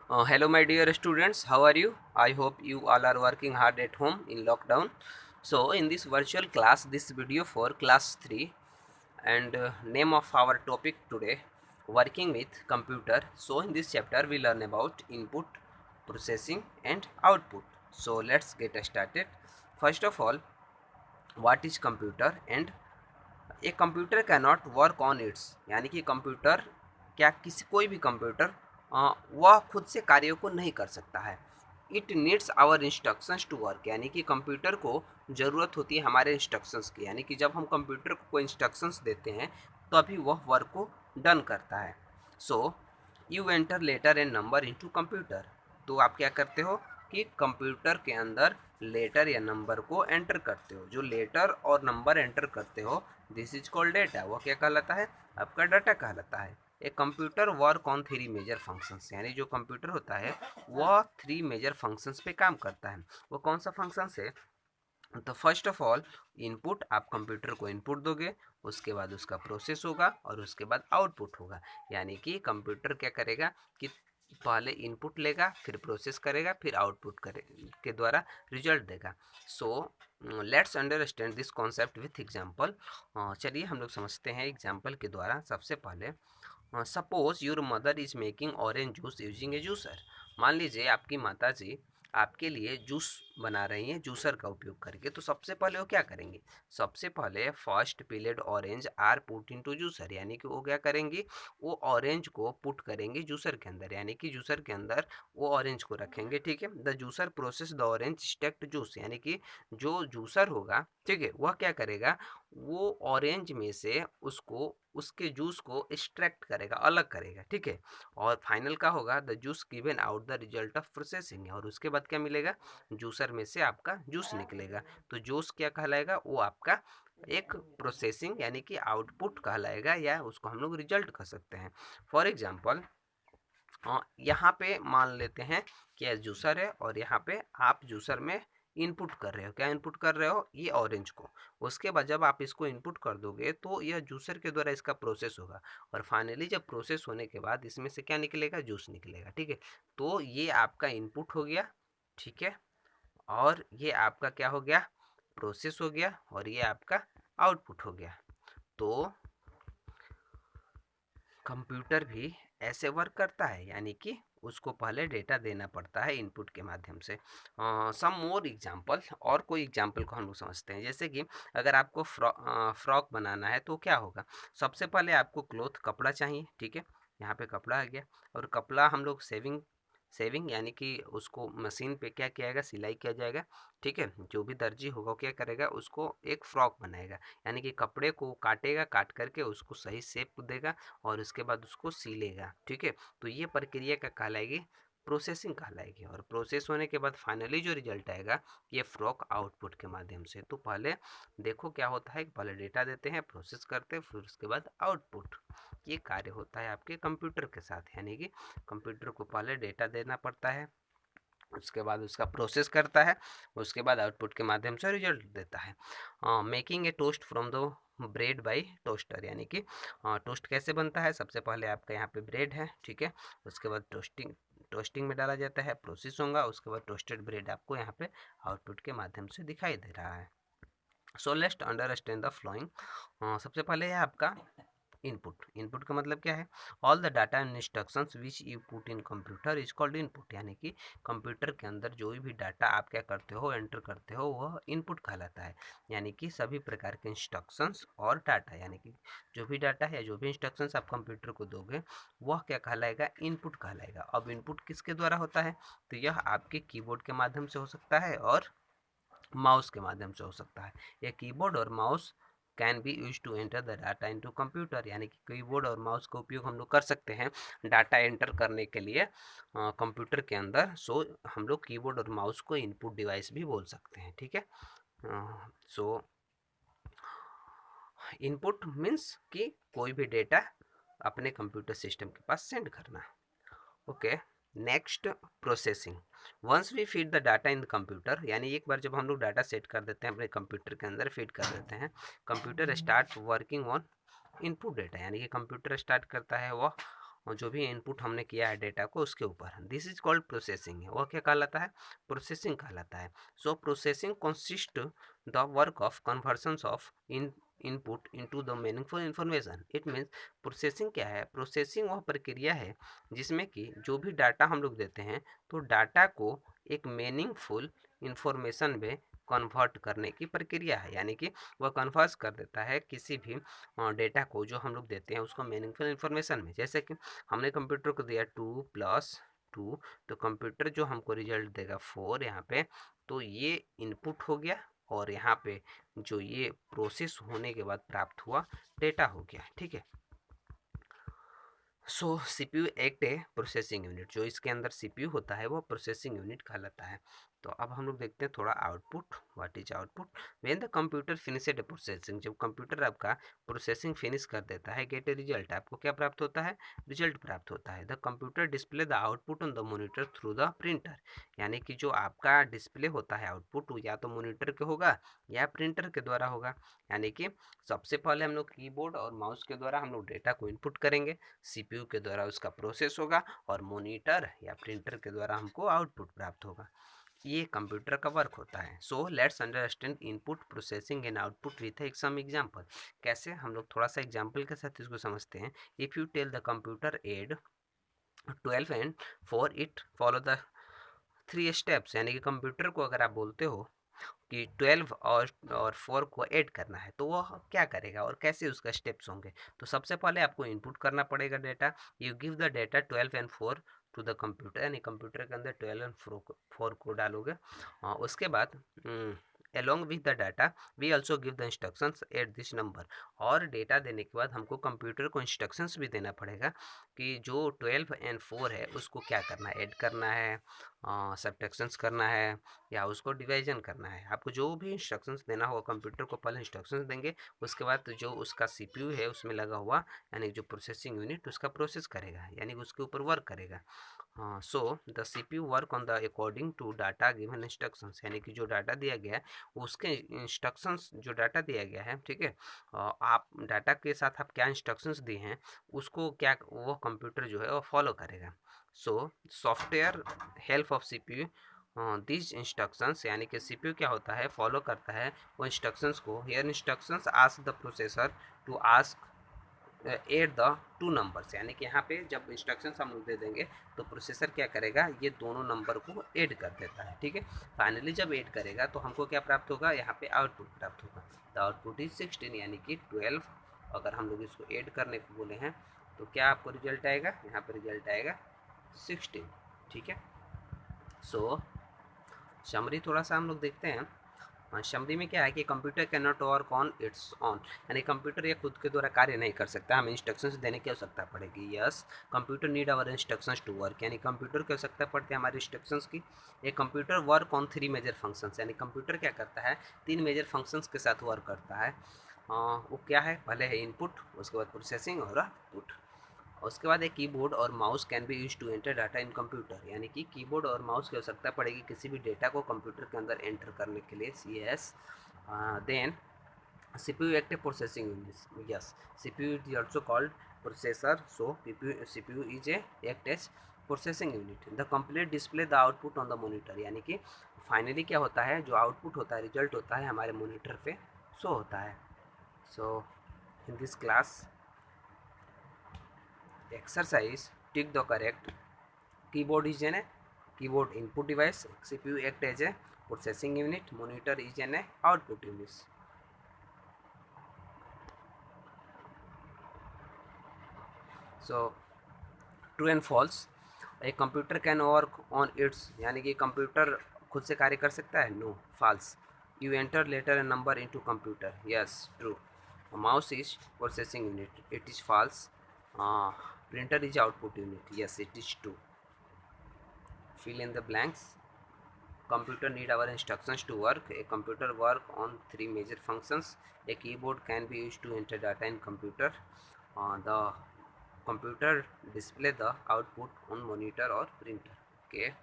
Hello, my dear students. How are you? I hope you all are working hard at home in lockdown. So, in this virtual class, this video for class 3, and name of our topic today, working with computer. So, in this chapter, we learn about input, processing, and output. So, let's get started. First of all, what is computer? And a computer can not work on it's, यानी कि computer क्या किसी कोई भी computer वह खुद से कार्यों को नहीं कर सकता है। It needs our instructions to work, यानी कि कंप्यूटर को ज़रूरत होती है हमारे इंस्ट्रक्शंस की, यानी कि जब हम कंप्यूटर को कोई इंस्ट्रक्शंस देते हैं तभी वह वर्क को डन करता है। So you enter letter and number into computer, तो आप क्या करते हो कि कंप्यूटर के अंदर लेटर या नंबर को एंटर करते हो। जो लेटर और नंबर एंटर करते हो दिस इज कॉल्ड डेटा, वह क्या कहलाता है? आपका डाटा कहलाता है। A computer work on three major functions, यानी जो कंप्यूटर होता है वह थ्री मेजर फंक्शंस पे काम करता है। वो कौन सा फंक्शंस है? तो फर्स्ट ऑफ ऑल इनपुट, आप कंप्यूटर को इनपुट दोगे, उसके बाद उसका प्रोसेस होगा और उसके बाद आउटपुट होगा। यानी कि कंप्यूटर क्या करेगा कि पहले इनपुट लेगा, फिर प्रोसेस करेगा, फिर आउटपुट करे के द्वारा रिजल्ट देगा। सो let's understand this concept with example. चलिए हम लोग समझते हैं एग्जांपल के द्वारा। सबसे पहले suppose your mother is making orange juice using A juicer. मान लीजिए आपकी माता जी आपके लिए जूस बना रही हैं जूसर का उपयोग करके। तो सबसे पहले वो क्या करेंगे? सबसे पहले first peeled orange are put into juicer, यानी कि वो क्या करेंगी? वो ऑरेंज को पुट करेंगे जूसर के अंदर, यानी कि जूसर के अंदर वो ऑरेंज को रखेंगे। ठीक है। The juicer process the orange extract juice, यानी कि जो जूसर होगा, ठीक है, वह क्या करेगा? वो ऑरेंज में से उसको उसके जूस को एक्सट्रैक्ट करेगा, अलग करेगा। ठीक है। और फाइनल का होगा the juice given out the result of processing, और उसके बाद क्या मिलेगा? जूसर में से आपका जूस निकलेगा। तो जूस क्या कहलाएगा? वो आपका एक प्रोसेसिंग यानी कि आउटपुट कहलाएगा, या उसको हम लोग रिजल्ट कह सकते हैं। फॉर एग्जाम्पल यहाँ पे मान लेते हैं कि यह जूसर है और यहाँ पे आप जूसर में इनपुट कर रहे हो। क्या इनपुट कर रहे हो? ये ऑरेंज को। उसके बाद जब आप इसको इनपुट कर दोगे तो यह जूसर के द्वारा इसका प्रोसेस होगा, और फाइनली जब प्रोसेस होने के बाद इसमें से क्या निकलेगा? जूस निकलेगा। ठीक है। तो ये आपका इनपुट हो गया। ठीक है। और ये आपका क्या हो गया? प्रोसेस हो गया, और ये आपका आउटपुट हो गया। तो कंप्यूटर भी ऐसे वर्क करता है, यानी कि उसको पहले डेटा देना पड़ता है इनपुट के माध्यम से। सम मोर एग्जांपल, और कोई एग्जांपल को हम लोग समझते हैं। जैसे कि अगर आपको फ्रॉक बनाना है तो क्या होगा? सबसे पहले आपको क्लोथ, कपड़ा चाहिए। ठीक है। यहाँ पे कपड़ा आ गया, और कपड़ा हम लोग सेविंग सेविंग यानी कि उसको मशीन पे क्या किया जाएगा? सिलाई किया जाएगा। ठीक है। जो भी दर्जी होगा क्या करेगा? उसको एक फ्रॉक बनाएगा, यानी कि कपड़े को काटेगा, काट करके उसको सही शेप देगा और उसके बाद उसको सीलेगा। ठीक है। तो ये प्रक्रिया क्या कहलाएगी? प्रोसेसिंग कहलाएगी। और प्रोसेस होने के बाद फाइनली जो रिजल्ट आएगा ये फ्रॉक आउटपुट के माध्यम से। तो पहले देखो क्या होता है, पहले डेटा देते हैं, प्रोसेस करते हैं, फिर उसके बाद आउटपुट। ये कार्य होता है आपके कंप्यूटर के साथ, यानी कि कंप्यूटर को पहले डेटा देना पड़ता है, उसके बाद उसका प्रोसेस करता है, उसके बाद आउटपुट के माध्यम से रिजल्ट देता है। Making a toast from the bread by toaster, यानी कि टोस्ट कैसे बनता है? सबसे पहले आपका यहाँ पे ब्रेड है। ठीक है। उसके बाद टोस्टिंग में डाला जाता है, प्रोसेस होगा, उसके बाद टोस्टेड ब्रेड आपको यहाँ पे आउटपुट के माध्यम से दिखाई दे रहा है। So let's understand the flowing. सबसे पहले है आपका इनपुट। इनपुट का मतलब क्या है? All the data and instructions which you put in computer is called input, यानी कि कंप्यूटर के अंदर जो भी डाटा आप क्या करते हो, एंटर करते हो, वह इनपुट कहलाता है। यानी कि सभी प्रकार के इंस्ट्रक्शंस और डाटा, यानी कि जो भी डाटा है, जो भी इंस्ट्रक्शंस आप कंप्यूटर को दोगे वह क्या कहलाएगा? इनपुट कहलाएगा। अब इनपुट किसके द्वारा होता है? तो यह आपके कीबोर्ड के माध्यम से हो सकता है और माउस के माध्यम से हो सकता है। ये कीबोर्ड और mouse can be use to enter the data into computer, यानी कि कीबोर्ड और माउस का उपयोग हम लोग कर सकते हैं डाटा एंटर करने के लिए कंप्यूटर के अंदर। सो हम लोग कीबोर्ड और माउस को इनपुट डिवाइस भी बोल सकते हैं। ठीक है। सो इनपुट मीन्स कि कोई भी डेटा अपने कंप्यूटर सिस्टम के पास सेंड करना। Okay. Next, processing. Once we feed the data in the computer, यानी एक बार जब हम लोग डाटा सेट कर देते हैं अपने कंप्यूटर के अंदर, फीड कर देते हैं, computer start working on input data, यानी कि कंप्यूटर स्टार्ट करता है वह और जो भी इनपुट हमने किया है डेटा को उसके ऊपर, दिस इज कॉल्ड प्रोसेसिंग है। वह क्या कहलाता है? प्रोसेसिंग कहलाता है। So processing consist the work of conversions of input into the meaningful information. It means processing क्या है? प्रोसेसिंग वह प्रक्रिया है जिसमें कि जो भी डाटा हम लोग देते हैं तो डाटा को एक मीनिंगफुल इंफॉर्मेशन में कन्वर्ट करने की प्रक्रिया है, यानी कि वह कन्वर्ट कर देता है किसी भी डेटा को जो हम लोग देते हैं उसको मीनिंगफुल इंफॉर्मेशन में। जैसे कि हमने कंप्यूटर को दिया 2+2, तो कंप्यूटर जो हमको रिजल्ट देगा 4 यहाँ पे, तो ये इनपुट हो गया और यहाँ पे जो ये प्रोसेस होने के बाद प्राप्त हुआ डेटा हो गया। ठीक है। सो सीपीयू एक्ट है प्रोसेसिंग यूनिट, जो इसके अंदर सीपीयू होता है वो प्रोसेसिंग यूनिट कहलाता है। तो अब हम लोग देखते हैं थोड़ा output. What is output? When the computer finished processing, जब कंप्यूटर आपका प्रोसेसिंग फिनिश कर देता है, गेट ए रिजल्ट, आपको क्या प्राप्त होता है? रिजल्ट प्राप्त होता है। The computer display the output on the monitor through the printer, यानी कि जो आपका डिस्प्ले होता है आउटपुट वो या तो मॉनिटर के होगा या प्रिंटर के द्वारा होगा। यानी कि सबसे पहले हम लोग कीबोर्ड और माउस के द्वारा हम लोग डेटा को इनपुट करेंगे, सीपीयू के द्वारा उसका प्रोसेस होगा और मॉनिटर या प्रिंटर के द्वारा हमको आउटपुट प्राप्त होगा। ये कंप्यूटर का वर्क होता है। So let's understand input processing and output with some example. कैसे? हम लोग थोड़ा सा एग्जांपल के साथ इसको समझते हैं। If you tell the computer add 12 and 4 it follow the 3 steps, यानी कि कंप्यूटर को अगर आप बोलते हो कि 12 और 4 को ऐड करना है तो वह क्या करेगा और कैसे उसका स्टेप्स होंगे। तो सबसे पहले आपको इनपुट करना पड़ेगा data. You give the data 12 and 4 to the computer, यानी कंप्यूटर के अंदर 12 एंड 4 को डालोगे। उसके बाद along with the data we also give the instructions at this number, और डेटा देने के बाद हमको कंप्यूटर को इंस्ट्रक्शंस भी देना पड़ेगा कि जो 12 एंड 4 है उसको क्या करना है, ऐड करना है, सब्ट्रैक्शंस करना है या उसको डिवीजन करना है। आपको जो भी इंस्ट्रक्शंस देना होगा कंप्यूटर को पहले इंस्ट्रक्शंस देंगे, उसके बाद जो उसका सीपीयू है उसमें लगा हुआ यानी जो प्रोसेसिंग यूनिट उसका प्रोसेस करेगा, यानी उसके ऊपर वर्क करेगा। So the CPU work on the according to data given instructions, यानी कि जो डाटा दिया गया है उसके इंस्ट्रक्शंस, जो डाटा दिया गया है, ठीक है, आप डाटा के साथ आप क्या इंस्ट्रक्शंस दिए हैं उसको क्या वो कंप्यूटर जो है वो फॉलो करेगा। So software help of CPU this instructions, यानी कि सीपीयू क्या होता है, फॉलो करता है वो इंस्ट्रक्शंस को। Here instructions ask the processor to ask add the 2 numbers, यानी कि यहाँ पे जब इंस्ट्रक्शंस हम लोग दे देंगे तो प्रोसेसर क्या करेगा, ये दोनों नंबर को ऐड कर देता है। ठीक है। फाइनली जब ऐड करेगा तो हमको क्या प्राप्त होगा, यहाँ पे आउटपुट प्राप्त होगा। द आउटपुट इज 16, यानी कि 12 अगर हम लोग इसको ऐड करने को बोले हैं तो क्या आपको रिजल्ट आएगा, यहाँ पे रिजल्ट आएगा 16। ठीक है। सो समरी थोड़ा सा हम लोग देखते हैं। समरी में क्या है कि computer can not work on it's on, यानी कंप्यूटर ये खुद के द्वारा कार्य नहीं कर सकता, हमें इंस्ट्रक्शंस देने की आवश्यकता पड़ेगी। Yes, computer need our instructions to work, यानी कंप्यूटर की आवश्यकता पड़ती है हमारी इंस्ट्रक्शंस की। ये computer work on 3 major functions, यानी कंप्यूटर क्या करता है, 3 मेजर फंक्शंस के साथ वर्क करता है। वो क्या है, पहले है इनपुट, उसके बाद प्रोसेसिंग और आउटपुट। उसके बाद एक कीबोर्ड और mouse can be use to enter data in computer, यानी कि कीबोर्ड और माउस की आवश्यकता पड़ेगी किसी भी डेटा को कंप्यूटर के अंदर एंटर करने के लिए। CS then CPU act processing unit. Yes, CPU is also called processor, so CPU is a act as processing unit. The complete display the output on the monitor, यानी कि finally क्या होता है, जो आउटपुट होता है, रिजल्ट होता है हमारे मॉनिटर पे शो होता है। So in this class exercise, tick the correct. Keyboard is an keyboard input device, CPU act as a processing unit, monitor is an output unit. So true and false, a computer can work on its, यानी कि computer खुद से कार्य कर सकता है, no, false. You enter later a number into computer, yes, true. A mouse is processing unit, it is false. Printer is output unit, yes, it is true. Fill in the blanks. Computer need our instructions to work. A computer work on 3 major functions. A keyboard can be used to enter data in computer. The computer display the output on monitor or printer. Okay.